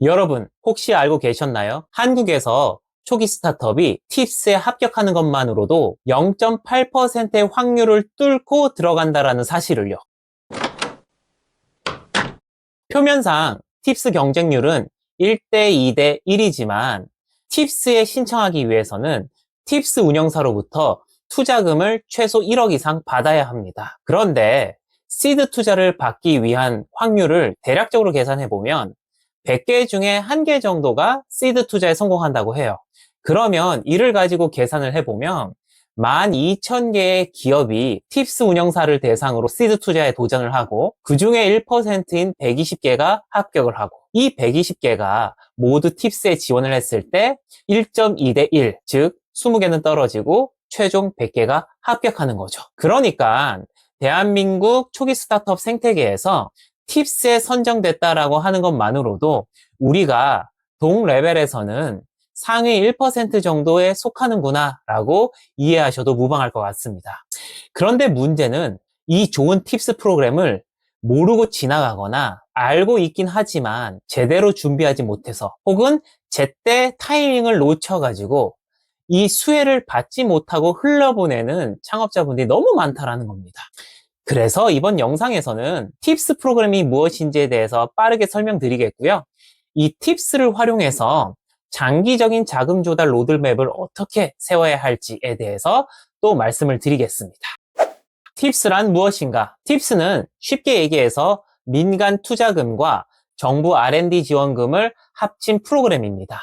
여러분, 혹시 알고 계셨나요? 한국에서 초기 스타트업이 팁스에 합격하는 것만으로도 0.8%의 확률을 뚫고 들어간다라는 사실을요. 표면상 팁스 경쟁률은 1대 2대 1이지만 팁스에 신청하기 위해서는 팁스 운영사로부터 투자금을 최소 1억 이상 받아야 합니다. 그런데 시드 투자를 받기 위한 확률을 대략적으로 계산해보면 100개 중에 1개 정도가 시드 투자에 성공한다고 해요. 그러면 이를 가지고 계산을 해보면 12,000개의 기업이 팁스 운영사를 대상으로 시드 투자에 도전을 하고 그 중에 1%인 120개가 합격을 하고 이 120개가 모두 팁스에 지원을 했을 때 1.2대 1, 즉 20개는 떨어지고 최종 100개가 합격하는 거죠. 그러니까 대한민국 초기 스타트업 생태계에서 팁스에 선정됐다라고 하는 것만으로도 우리가 동 레벨에서는 상위 1% 정도에 속하는구나 라고 이해하셔도 무방할 것 같습니다. 그런데 문제는 이 좋은 팁스 프로그램을 모르고 지나가거나 알고 있긴 하지만 제대로 준비하지 못해서 혹은 제때 타이밍을 놓쳐가지고 이 수혜를 받지 못하고 흘려보내는 창업자분들이 너무 많다라는 겁니다. 그래서 이번 영상에서는 팁스 프로그램이 무엇인지에 대해서 빠르게 설명드리겠고요. 이 팁스를 활용해서 장기적인 자금 조달 로드맵을 어떻게 세워야 할지에 대해서 또 말씀을 드리겠습니다. 팁스란 무엇인가? 팁스는 쉽게 얘기해서 민간 투자금과 정부 R&D 지원금을 합친 프로그램입니다.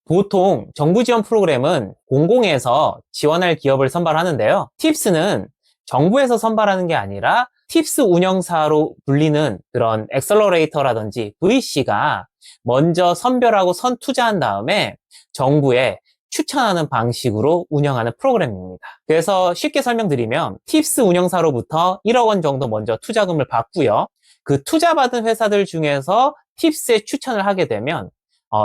보통 정부 지원 프로그램은 공공에서 지원할 기업을 선발하는데요. 팁스는 정부에서 선발하는 게 아니라 팁스 운영사로 불리는 그런 엑셀러레이터라든지 VC가 먼저 선별하고 선투자한 다음에 정부에 추천하는 방식으로 운영하는 프로그램입니다. 그래서 쉽게 설명드리면 팁스 운영사로부터 1억 원 정도 먼저 투자금을 받고요. 그 투자받은 회사들 중에서 팁스에 추천을 하게 되면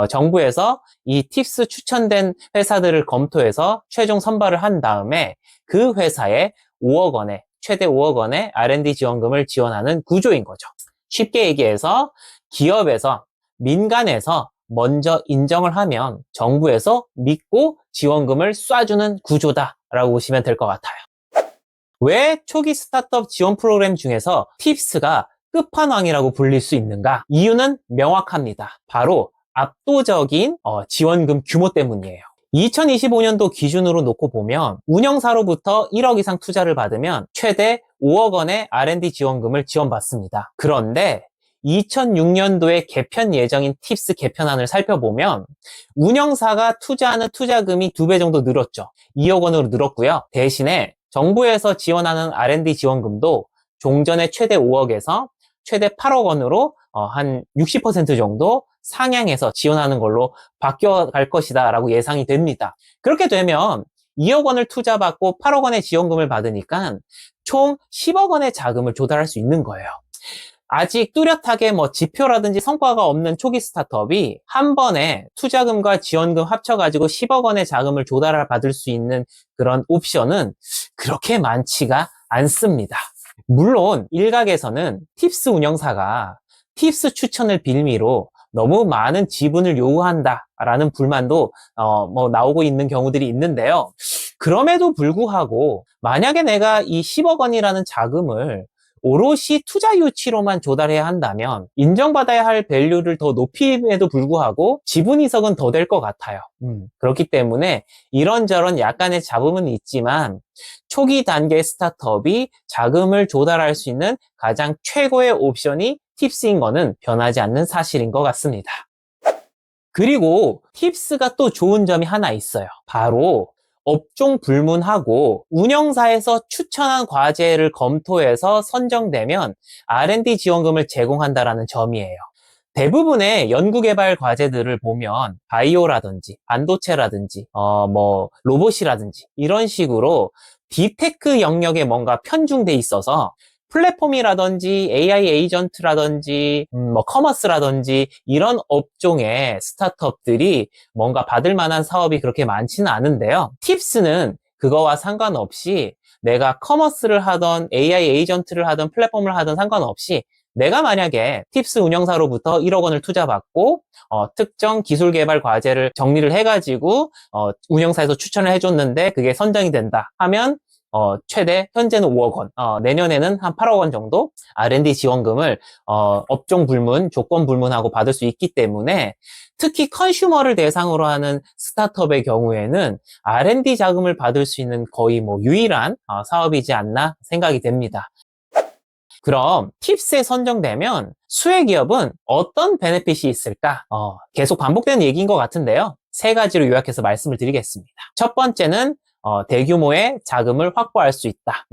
정부에서 이 팁스 추천된 회사들을 검토해서 최종 선발을 한 다음에 그 회사에 5억 원의 최대 5억 원의 R&D 지원금을 지원하는 구조인 거죠. 쉽게 얘기해서 기업에서 민간에서 먼저 인정을 하면 정부에서 믿고 지원금을 쏴주는 구조다라고 보시면 될 것 같아요. 왜 초기 스타트업 지원 프로그램 중에서 팁스가 끝판왕이라고 불릴 수 있는가? 이유는 명확합니다. 바로 압도적인 지원금 규모 때문이에요. 2025년도 기준으로 놓고 보면 운영사로부터 1억 이상 투자를 받으면 최대 5억 원의 R&D 지원금을 지원받습니다. 그런데 2006년도에 개편 예정인 팁스 개편안을 살펴보면 운영사가 투자하는 투자금이 2배 정도 늘었죠. 2억 원으로 늘었고요. 대신에 정부에서 지원하는 R&D 지원금도 종전의 최대 5억에서 최대 8억 원으로 한 60% 정도 상향해서 지원하는 걸로 바뀌어갈 것이다 라고 예상이 됩니다. 그렇게 되면 2억 원을 투자받고 8억 원의 지원금을 받으니까 총 10억 원의 자금을 조달할 수 있는 거예요. 아직 뚜렷하게 지표라든지 성과가 없는 초기 스타트업이 한 번에 투자금과 지원금 합쳐가지고 10억 원의 자금을 받을 수 있는 그런 옵션은 그렇게 많지가 않습니다. 물론 일각에서는 팁스 운영사가 팁스 추천을 빌미로 너무 많은 지분을 요구한다라는 불만도 나오고 있는 경우들이 있는데요. 그럼에도 불구하고 만약에 내가 이 10억 원이라는 자금을 오롯이 투자 유치로만 조달해야 한다면 인정받아야 할 밸류를 더 높임에도 불구하고 지분 이석은 더 될 것 같아요. 그렇기 때문에 이런저런 약간의 잡음은 있지만 초기 단계 스타트업이 자금을 조달할 수 있는 가장 최고의 옵션이 팁스인 거는 변하지 않는 사실인 것 같습니다. 그리고 팁스가 또 좋은 점이 하나 있어요. 바로 업종 불문하고 운영사에서 추천한 과제를 검토해서 선정되면 R&D 지원금을 제공한다라는 점이에요. 대부분의 연구개발 과제들을 보면 바이오라든지 반도체라든지 로봇이라든지 이런 식으로 딥테크 영역에 뭔가 편중돼 있어서 플랫폼이라든지 AI 에이전트라든지 커머스라든지 이런 업종의 스타트업들이 뭔가 받을 만한 사업이 그렇게 많지는 않은데요. 팁스는 그거와 상관없이 내가 커머스를 하던 AI 에이전트를 하던 플랫폼을 하던 상관없이 내가 만약에 팁스 운영사로부터 1억 원을 투자받고 특정 기술 개발 과제를 정리를 해가지고 운영사에서 추천을 해줬는데 그게 선정이 된다 하면 최대 현재는 5억 원, 내년에는 한 8억 원 정도 R&D 지원금을 업종 불문, 조건 불문하고 받을 수 있기 때문에 특히 컨슈머를 대상으로 하는 스타트업의 경우에는 R&D 자금을 받을 수 있는 거의 뭐 유일한 사업이지 않나 생각이 됩니다. 그럼 팁스에 선정되면 수혜 기업은 어떤 베네핏이 있을까? 계속 반복되는 얘기인 것 같은데요. 세 가지로 요약해서 말씀을 드리겠습니다. 첫 번째는 대규모의 자금을 확보할 수 있다.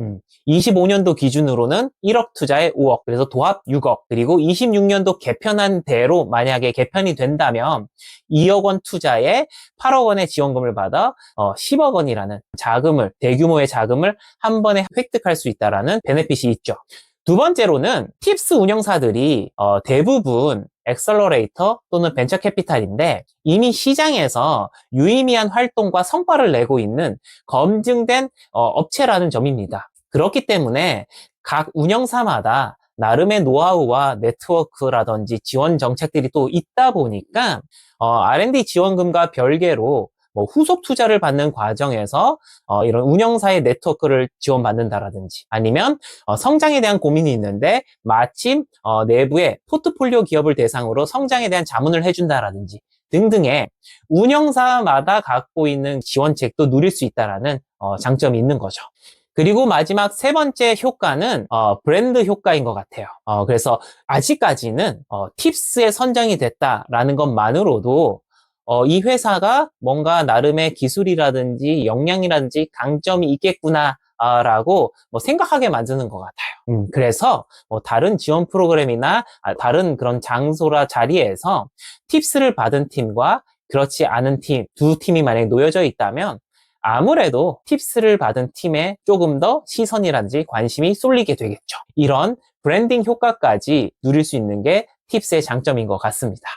25년도 기준으로는 1억 투자에 5억, 그래서 도합 6억. 그리고 26년도 개편한 대로 만약에 개편이 된다면 2억 원 투자에 8억 원의 지원금을 받아 10억 원이라는 자금을, 대규모의 자금을 한 번에 획득할 수 있다라는 베네핏이 있죠. 두 번째로는 팁스 운영사들이 대부분 엑셀러레이터 또는 벤처 캐피탈인데 이미 시장에서 유의미한 활동과 성과를 내고 있는 검증된 업체라는 점입니다. 그렇기 때문에 각 운영사마다 나름의 노하우와 네트워크라든지 지원 정책들이 또 있다 보니까 R&D 지원금과 별개로 뭐 후속 투자를 받는 과정에서 이런 운영사의 네트워크를 지원받는다라든지 아니면 성장에 대한 고민이 있는데 마침 내부의 포트폴리오 기업을 대상으로 성장에 대한 자문을 해준다라든지 등등의 운영사마다 갖고 있는 지원책도 누릴 수 있다라는 장점이 있는 거죠. 그리고 마지막 세 번째 효과는 브랜드 효과인 것 같아요. 그래서 아직까지는 팁스에 선정이 됐다라는 것만으로도 이 회사가 뭔가 나름의 기술이라든지 역량이라든지 강점이 있겠구나 라고 생각하게 만드는 것 같아요. 그래서 다른 지원 프로그램이나 다른 그런 장소나 자리에서 팁스를 받은 팀과 그렇지 않은 팀, 두 팀이 만약에 놓여져 있다면 아무래도 팁스를 받은 팀에 조금 더 시선이라든지 관심이 쏠리게 되겠죠. 이런 브랜딩 효과까지 누릴 수 있는 게 팁스의 장점인 것 같습니다.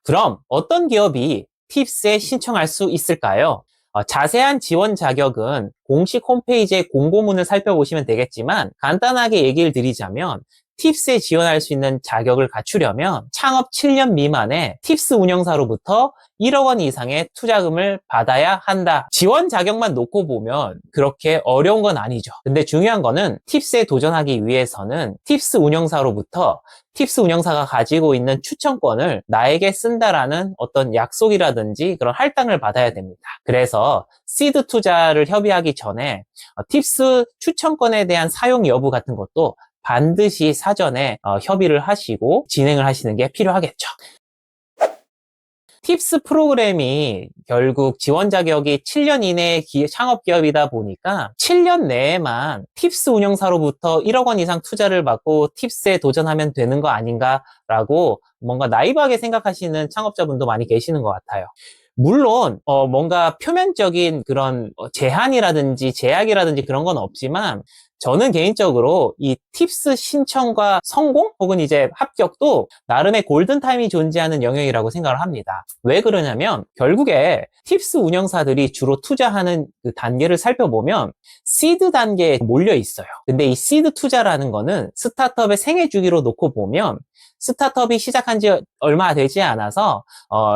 그럼 어떤 기업이 팁스에 신청할 수 있을까요? 자세한 지원 자격은 공식 홈페이지의 공고문을 살펴보시면 되겠지만 간단하게 얘기를 드리자면 팁스에 지원할 수 있는 자격을 갖추려면 창업 7년 미만의 팁스 운영사로부터 1억 원 이상의 투자금을 받아야 한다. 지원 자격만 놓고 보면 그렇게 어려운 건 아니죠. 근데 중요한 거는 팁스에 도전하기 위해서는 팁스 운영사로부터 팁스 운영사가 가지고 있는 추천권을 나에게 쓴다라는 어떤 약속이라든지 그런 할당을 받아야 됩니다. 그래서 시드 투자를 협의하기 전에 팁스 추천권에 대한 사용 여부 같은 것도 반드시 사전에 협의를 하시고 진행을 하시는 게 필요하겠죠. 팁스 프로그램이 결국 지원 자격이 7년 이내의 창업 기업이다 보니까 7년 내에만 팁스 운영사로부터 1억 원 이상 투자를 받고 팁스에 도전하면 되는 거 아닌가라고 뭔가 나이브하게 생각하시는 창업자분도 많이 계시는 것 같아요. 물론 뭔가 표면적인 그런 제한이라든지 제약이라든지 그런 건 없지만 저는 개인적으로 이 팁스 신청과 성공 혹은 이제 합격도 나름의 골든타임이 존재하는 영역이라고 생각을 합니다. 왜 그러냐면 결국에 팁스 운영사들이 주로 투자하는 그 단계를 살펴보면 시드 단계에 몰려 있어요. 근데 이 시드 투자라는 거는 스타트업의 생애 주기로 놓고 보면 스타트업이 시작한 지 얼마 되지 않아서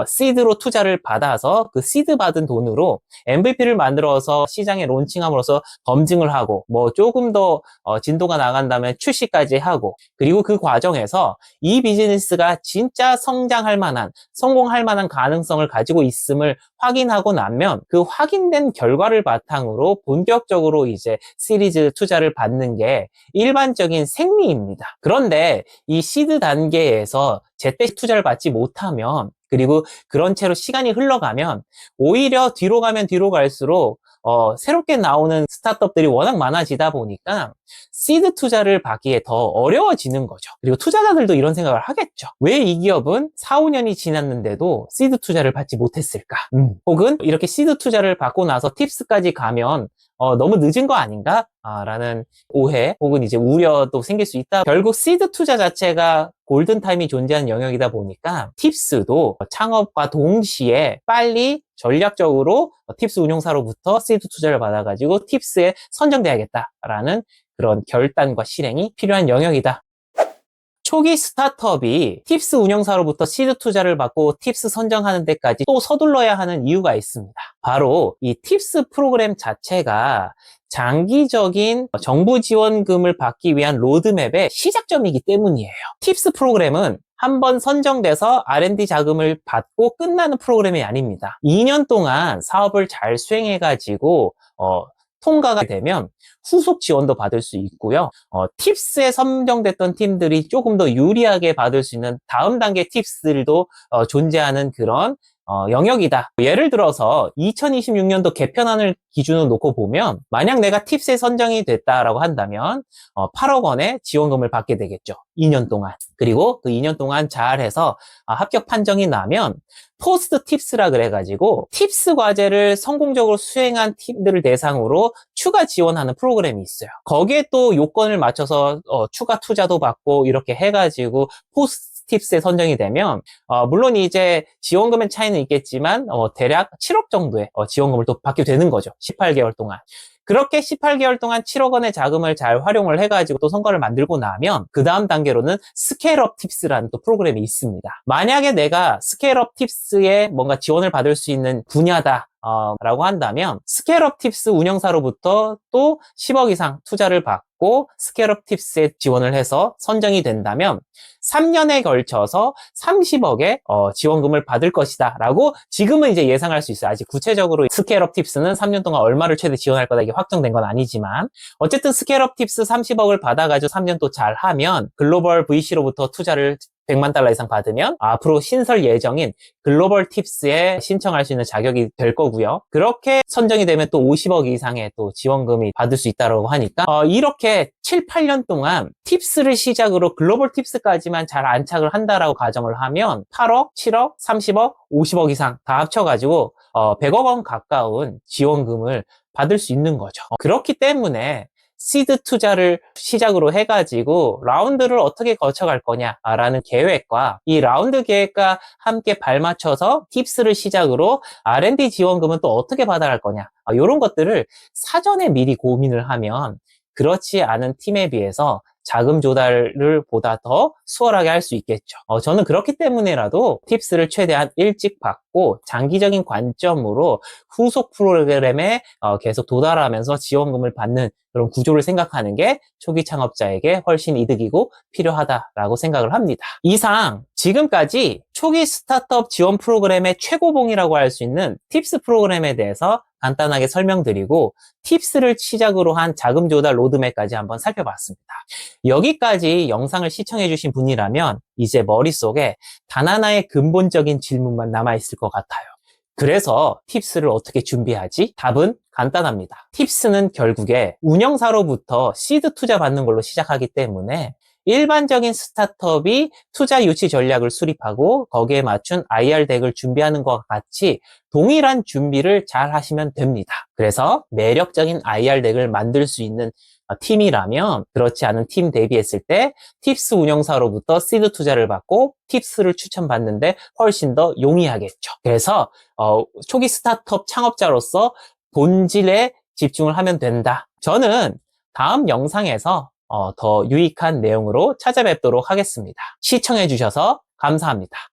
시드로 투자를 받아서 그 시드 받은 돈으로 MVP를 만들어서 시장에 론칭함으로써 검증을 하고 뭐 조금 더 진도가 나간다면 출시까지 하고 그리고 그 과정에서 이 비즈니스가 진짜 성장할 만한 성공할 만한 가능성을 가지고 있음을 확인하고 나면 그 확인된 결과를 바탕으로 본격적으로 이제 시리즈 투자를 받는 게 일반적인 생리입니다. 그런데 이 시드 단계에서 제때 투자를 받지 못하면 그리고 그런 채로 시간이 흘러가면 오히려 뒤로 가면 뒤로 갈수록 새롭게 나오는 스타트업들이 워낙 많아지다 보니까 시드 투자를 받기에 더 어려워지는 거죠. 그리고 투자자들도 이런 생각을 하겠죠. 왜 이 기업은 4, 5년이 지났는데도 시드 투자를 받지 못했을까? 혹은 이렇게 시드 투자를 받고 나서 팁스까지 가면 너무 늦은 거 아닌가? 라는 오해 혹은 이제 우려도 생길 수 있다. 결국 시드 투자 자체가 골든타임이 존재하는 영역이다 보니까 팁스도 창업과 동시에 빨리 전략적으로 팁스 운용사로부터 시드 투자를 받아가지고 팁스에 선정돼야겠다라는 그런 결단과 실행이 필요한 영역이다. 초기 스타트업이 팁스 운영사로부터 시드 투자를 받고 팁스 선정하는 데까지 또 서둘러야 하는 이유가 있습니다. 바로 이 팁스 프로그램 자체가 장기적인 정부 지원금을 받기 위한 로드맵의 시작점이기 때문이에요. 팁스 프로그램은 한번 선정돼서 R&D 자금을 받고 끝나는 프로그램이 아닙니다. 2년 동안 사업을 잘 수행해가지고 통과가 되면 후속 지원도 받을 수 있고요. 팁스에 선정됐던 팀들이 조금 더 유리하게 받을 수 있는 다음 단계 팁스들도 존재하는 그런 영역이다. 예를 들어서 2026년도 개편안을 기준으로 놓고 보면 만약 내가 팁스에 선정이 됐다라고 한다면 8억 원의 지원금을 받게 되겠죠. 2년 동안. 그리고 그 2년 동안 잘해서 합격 판정이 나면 포스트 팁스라 그래가지고 팁스 과제를 성공적으로 수행한 팀들을 대상으로 추가 지원하는 프로그램이 있어요. 거기에 또 요건을 맞춰서 추가 투자도 받고 이렇게 해가지고 포스트 팁스에 선정이 되면 물론 이제 지원금의 차이는 있겠지만 대략 7억 정도의 지원금을 또 받게 되는 거죠. 18개월 동안. 그렇게 18개월 동안 7억 원의 자금을 잘 활용을 해가지고 또 성과를 만들고 나면 그 다음 단계로는 스케일업 팁스라는 또 프로그램이 있습니다. 만약에 내가 스케일업 팁스에 뭔가 지원을 받을 수 있는 분야다 라고 한다면 스케일업 팁스 운영사로부터 또 10억 이상 투자를 받고 스케일업 팁스에 지원을 해서 선정이 된다면 3년에 걸쳐서 30억의 지원금을 받을 것이다 라고 지금은 이제 예상할 수 있어요. 아직 구체적으로 스케일업 팁스는 3년 동안 얼마를 최대 지원할 거다 이게 확정된 건 아니지만 어쨌든 스케일업 팁스 30억을 받아가지고 3년 또 잘하면 글로벌 VC로부터 투자를 100만 달러 이상 받으면 앞으로 신설 예정인 글로벌 팁스에 신청할 수 있는 자격이 될 거고요. 그렇게 선정이 되면 또 50억 이상의 또 지원금이 받을 수 있다고 하니까 이렇게 7, 8년 동안 팁스를 시작으로 글로벌 팁스까지만 잘 안착을 한다라고 가정을 하면 8억, 7억, 30억, 50억 이상 다 합쳐가지고 100억 원 가까운 지원금을 받을 수 있는 거죠. 그렇기 때문에 시드 투자를 시작으로 해가지고 라운드를 어떻게 거쳐갈 거냐라는 계획과 이 라운드 계획과 함께 발맞춰서 팁스를 시작으로 R&D 지원금은 또 어떻게 받아갈 거냐 이런 것들을 사전에 미리 고민을 하면 그렇지 않은 팀에 비해서 자금 조달을 보다 더 수월하게 할 수 있겠죠. 저는 그렇기 때문에라도 팁스를 최대한 일찍 받고 장기적인 관점으로 후속 프로그램에 계속 도달하면서 지원금을 받는 그런 구조를 생각하는 게 초기 창업자에게 훨씬 이득이고 필요하다라고 생각을 합니다. 이상 지금까지 초기 스타트업 지원 프로그램의 최고봉이라고 할 수 있는 팁스 프로그램에 대해서 간단하게 설명드리고 팁스를 시작으로 한 자금 조달 로드맵까지 한번 살펴봤습니다. 여기까지 영상을 시청해주신 분이라면 이제 머릿속에 단 하나의 근본적인 질문만 남아있을 것 같아요. 그래서 팁스를 어떻게 준비하지? 답은 간단합니다. 팁스는 결국에 운영사로부터 시드 투자 받는 걸로 시작하기 때문에 일반적인 스타트업이 투자 유치 전략을 수립하고 거기에 맞춘 IR 덱을 준비하는 것과 같이 동일한 준비를 잘 하시면 됩니다. 그래서 매력적인 IR 덱을 만들 수 있는 팀이라면 그렇지 않은 팀 대비했을 때 팁스 운영사로부터 시드 투자를 받고 팁스를 추천받는데 훨씬 더 용이하겠죠. 그래서 초기 스타트업 창업자로서 본질에 집중을 하면 된다. 저는 다음 영상에서 더 유익한 내용으로 찾아뵙도록 하겠습니다. 시청해 주셔서 감사합니다.